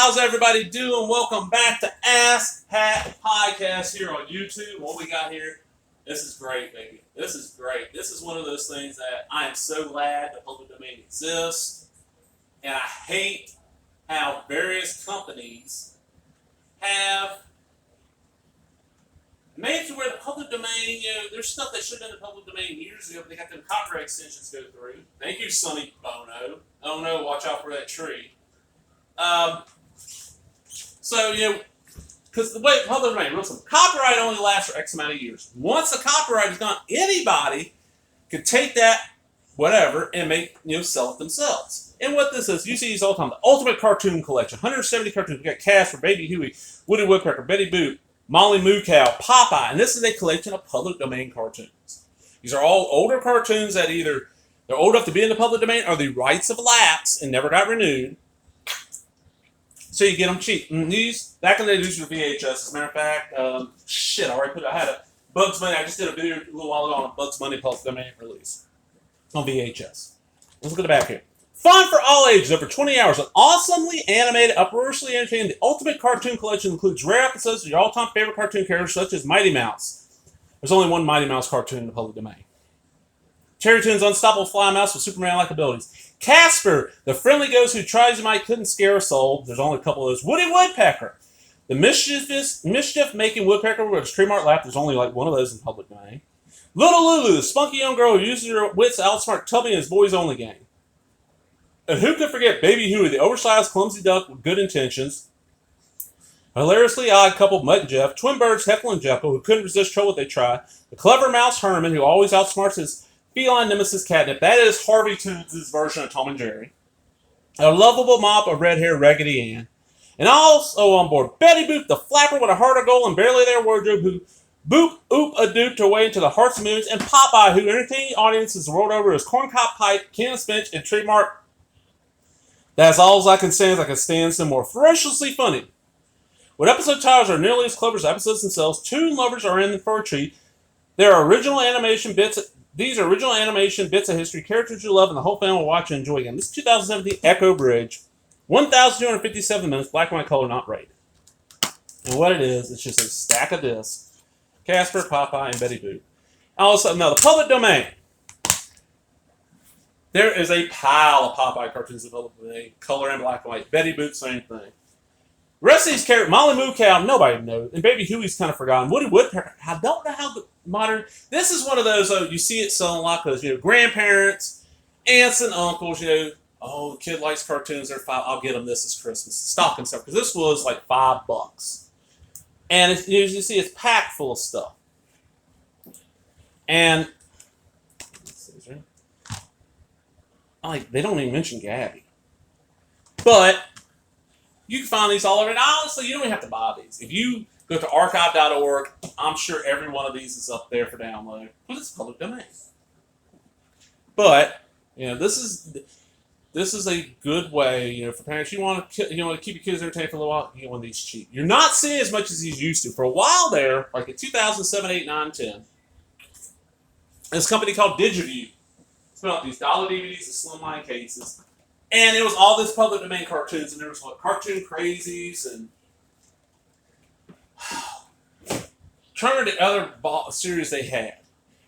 how's everybody doing? Welcome back to Ask Hat Podcast here on YouTube. What we got here, this is great, baby. This is great. This is one of those things that I am so glad the public domain exists. And I hate how various companies have made to where the public domain, there's stuff that should have been in the public domain years ago, but they got them copyright extensions go through. Thank you, Sonny Bono. Oh no, watch out for that tree. Because the way public domain, listen, copyright only lasts for X amount of years. Once the copyright is gone, anybody can take that, whatever, and sell it themselves. And what this is, you see these all the time. The Ultimate Cartoon Collection, 170 cartoons. We got Casper, Baby Huey, Woody Woodpecker, Betty Boop, Molly Moo Cow, Popeye, and this is a collection of public domain cartoons. These are all older cartoons that either they're old enough to be in the public domain or the rights have lapsed and never got renewed. So you get them cheap. And these, back in the day, these were VHS. As a matter of fact, I had a Bugs Bunny. I just did a video a little while ago on a Bugs Bunny public domain release on VHS. Let's look at the back here. Fun for all ages, over 20 hours. An awesomely animated, uproariously entertaining, the Ultimate Cartoon Collection includes rare episodes of your all-time favorite cartoon characters such as Mighty Mouse. There's only one Mighty Mouse cartoon in the public domain. Cherry Toon's unstoppable fly mouse with Superman-like abilities. Casper, the friendly ghost who tries to might couldn't scare a soul. There's only a couple of those. Woody Woodpecker, the mischief-making woodpecker with his trademark laugh. There's only like one of those in the public domain. Little Lulu, the spunky young girl who uses her wits to outsmart Tubby and his boys-only gang. And who could forget Baby Huey, the oversized, clumsy duck with good intentions. A hilariously odd couple, Mutt and Jeff. Twin birds, Heckle and Jekyll, who couldn't resist trouble what they tried. The clever mouse Herman, who always outsmarts his feline nemesis Catnip. That is Harvey Toons' version of Tom and Jerry. A lovable mop of red-haired Raggedy Ann. And also on board, Betty Boop, the flapper with a heart of gold and barely there wardrobe, who boop, oop, a dooped her way into the hearts of millions. And Popeye, who entertained audiences the world over his corncob pipe, can of spinach, and trademark. That's all I can say is I can stand some more ferociously funny. What episode titles are nearly as clever as episodes themselves, Toon lovers are in for a treat. There are original animation bits. These are original animation bits of history, characters you love, and the whole family will watch and enjoy again. This is 2017 Echo Bridge, 1,257 minutes, black and white color, not rated. And what it is, it's just a stack of discs. Casper, Popeye, and Betty Boop. Also, now the public domain. There is a pile of Popeye cartoons in the public domain, color and black and white. Betty Boop, same thing. The rest of these characters, Molly Moo Cow, nobody knows. And Baby Huey's kind of forgotten. Woody Woodpecker, I don't know how the modern. This is one of those, you see it selling a lot because, grandparents, aunts and uncles, the kid likes cartoons, they're $5. I'll get them this as Christmas. Stocking stuff. Because this was like $5. And as you see, it's packed full of stuff. And they don't even mention Gabby. But you can find these all over. And honestly, you don't even have to buy these. If you go to archive.org, I'm sure every one of these is up there for download. But it's public domain. But, this is a good way, for parents. You want to keep your kids entertained for a little while, you get one of these cheap. You're not seeing as much as these used to. For a while there, like in 2007, 8, 9, 10, this company called Digiview put out these dollar DVDs in slimline cases. And it was all this public domain cartoons, and there was Cartoon Crazies and trying to the other series they had.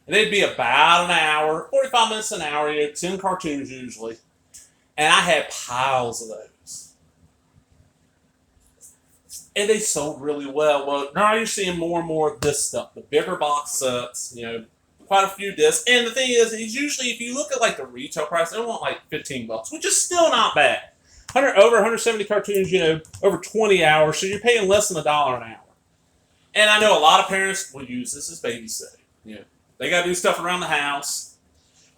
And they'd be about an hour, 45 minutes an hour, 10 cartoons usually. And I had piles of those. And they sold really well. Well, now you're seeing more and more of this stuff. The bigger box sets, quite a few discs. And the thing is usually, if you look at like the retail price, they want like $15, which is still not bad. Over 170 cartoons, over 20 hours, so you're paying less than $1 an hour. And I know a lot of parents will use this as babysitting. They got to do stuff around the house.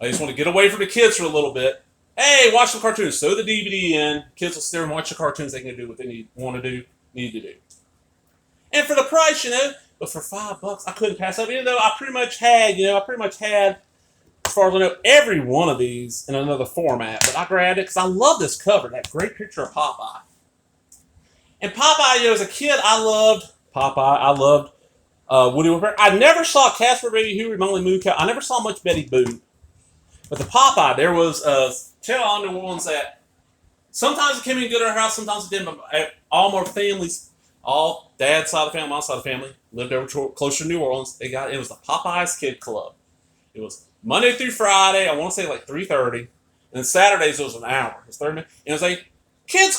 I just want to get away from the kids for a little bit. Hey, watch the cartoons. Throw the DVD in. Kids will sit there and watch the cartoons. They can do what they need to do. And for the price, but for $5, I couldn't pass up. Even though I pretty much had, as far as I know, every one of these in another format. But I grabbed it because I love this cover. That great picture of Popeye. And Popeye, as a kid, I loved Popeye. I loved Woody Woodpecker. I never saw Casper, Baby Huey, Molly Moo Cow. I never saw much Betty Boop. But the Popeye, there was tell on the ones that Sometimes it came in good at our house, sometimes it didn't. But all my families, all dad's side of the family, mom's side of the family, lived over closer to New Orleans. It was the Popeyes Kid Club. It was Monday through Friday. I want to say like 3:30, and then Saturdays it was an hour. It was 30 minutes. And it was a kids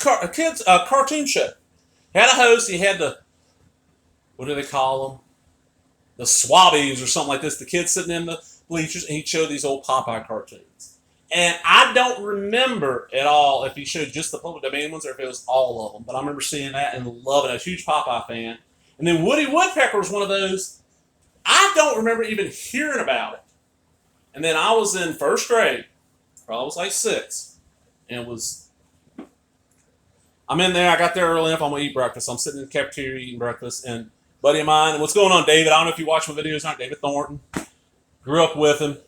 cartoon show. He had a host. He had the, what do they call them? The swabbies or something like this. The kids sitting in the bleachers, and he'd show these old Popeye cartoons. And I don't remember at all if he showed just the public domain ones or if it was all of them. But I remember seeing that and loving it. I was a huge Popeye fan. And then Woody Woodpecker was one of those. I don't remember even hearing about it. And then I was in first grade. Probably was like 6. And I'm in there. I got there early enough. I'm going to eat breakfast. I'm sitting in the cafeteria eating breakfast. And buddy of mine, what's going on, David? I don't know if you watch my videos or not. David Thornton. Grew up with him.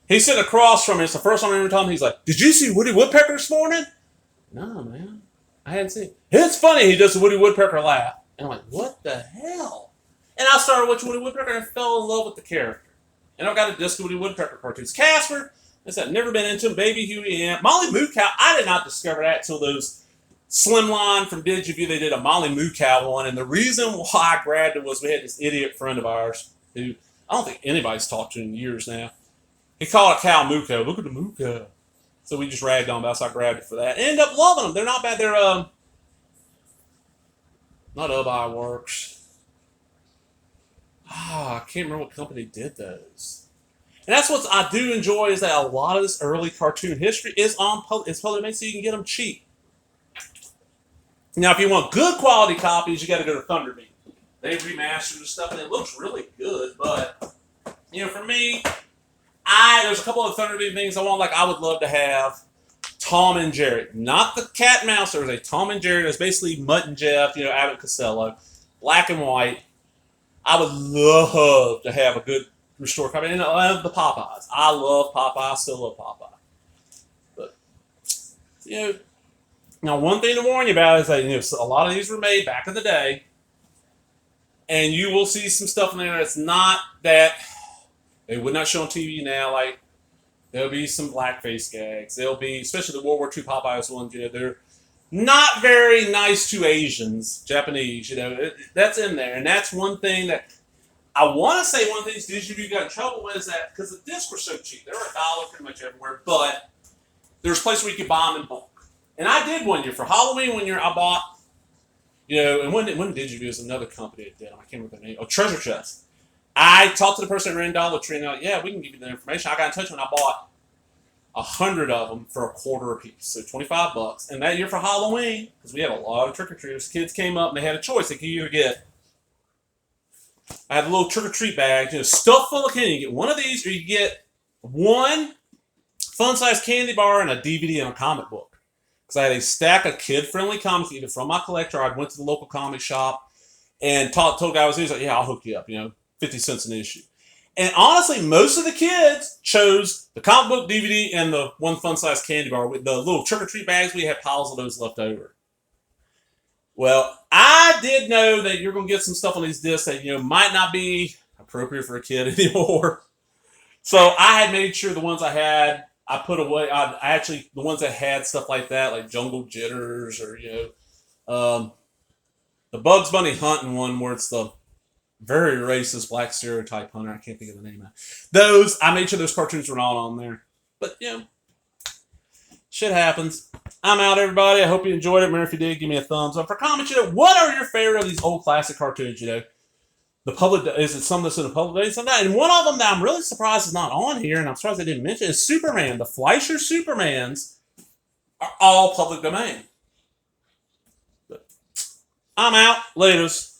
He's sitting across from me. It's the first time I ever told him. He's like, "Did you see Woody Woodpecker this morning?" No, man. I hadn't seen it. It's funny. He does the Woody Woodpecker laugh. And I'm like, what the hell? And I started watching Woody Woodpecker and fell in love with the character. And I've got a disc of Woody Woodpecker cartoons. Casper, I said, never been into him. Baby Huey and Molly Moo Cow. I did not discover that until those Slimline from Digiview. They did a Molly Moo Cow one. And the reason why I grabbed it was we had this idiot friend of ours who I don't think anybody's talked to in years now. He called a cow moo cow. Look at the moo cow. So we just ragged on about it, so I grabbed it for that. Ended up loving them. They're not bad. They're, not Ub Works. I can't remember what company did those. And that's what I do enjoy is that a lot of this early cartoon history is on public domain, so you can get them cheap. Now, if you want good quality copies, you got to go to Thunderbeat. They remastered the stuff, and it looks really good. But for me, there's a couple of Thunderbeat things I want. Like I would love to have Tom and Jerry, not the cat and mouse. There was a Tom and Jerry. It was basically Mutt and Jeff, Abbott Costello, black and white. I would love to have a good restored copy. And I love the Popeyes. I love Popeye. I still love Popeye. But now one thing to warn you about is that a lot of these were made back in the day, and you will see some stuff in there that's not that they would not show on TV now. Like there'll be some blackface gags. There'll be, especially the World War II Popeyes ones. They're not very nice to Asians, Japanese. That's in there, and that's one thing that I want to say. One of the things Digiview got in trouble with is that because the discs were so cheap, they were $1 pretty much everywhere. But there's places where you could buy them in bulk. And I did one year for Halloween. One year I bought, and when Digiview was another company that did them. I can't remember their name. Oh, Treasure Chest. I talked to the person at Ren Dollar Tree, and they're like, "Yeah, we can give you the information." I got in touch when I bought 100 of them for $0.25 a piece, so $25. And that year for Halloween, because we had a lot of trick-or-treaters, kids came up and they had a choice. They could either get, I had a little trick-or-treat bag, stuffed full of candy. You get one of these, or you get one fun-sized candy bar and a DVD and a comic book. Because I had a stack of kid-friendly comics, either from my collector, or I went to the local comic shop and told the guy he's like, "Yeah, I'll hook you up, 50 cents an issue." And honestly, most of the kids chose the comic book, DVD, and the one fun-sized candy bar. With the little trick-or-treat bags, we had piles of those left over. Well, I did know that you're going to get some stuff on these discs that, might not be appropriate for a kid anymore. So I had made sure the ones I had, I put away. The ones that had stuff like that, like Jungle Jitters or, the Bugs Bunny hunting one where it's the very racist black stereotype hunter. I can't think of the name of those. I made sure those cartoons were not on there. But, shit happens. I'm out, everybody. I hope you enjoyed it. Remember, if you did, give me a thumbs up. For comments, what are your favorite of these old classic cartoons, The public, is it some that's in the public domain? Something? And one of them that I'm really surprised is not on here, and I'm surprised I didn't mention, is Superman. The Fleischer Supermans are all public domain. But I'm out. Laters.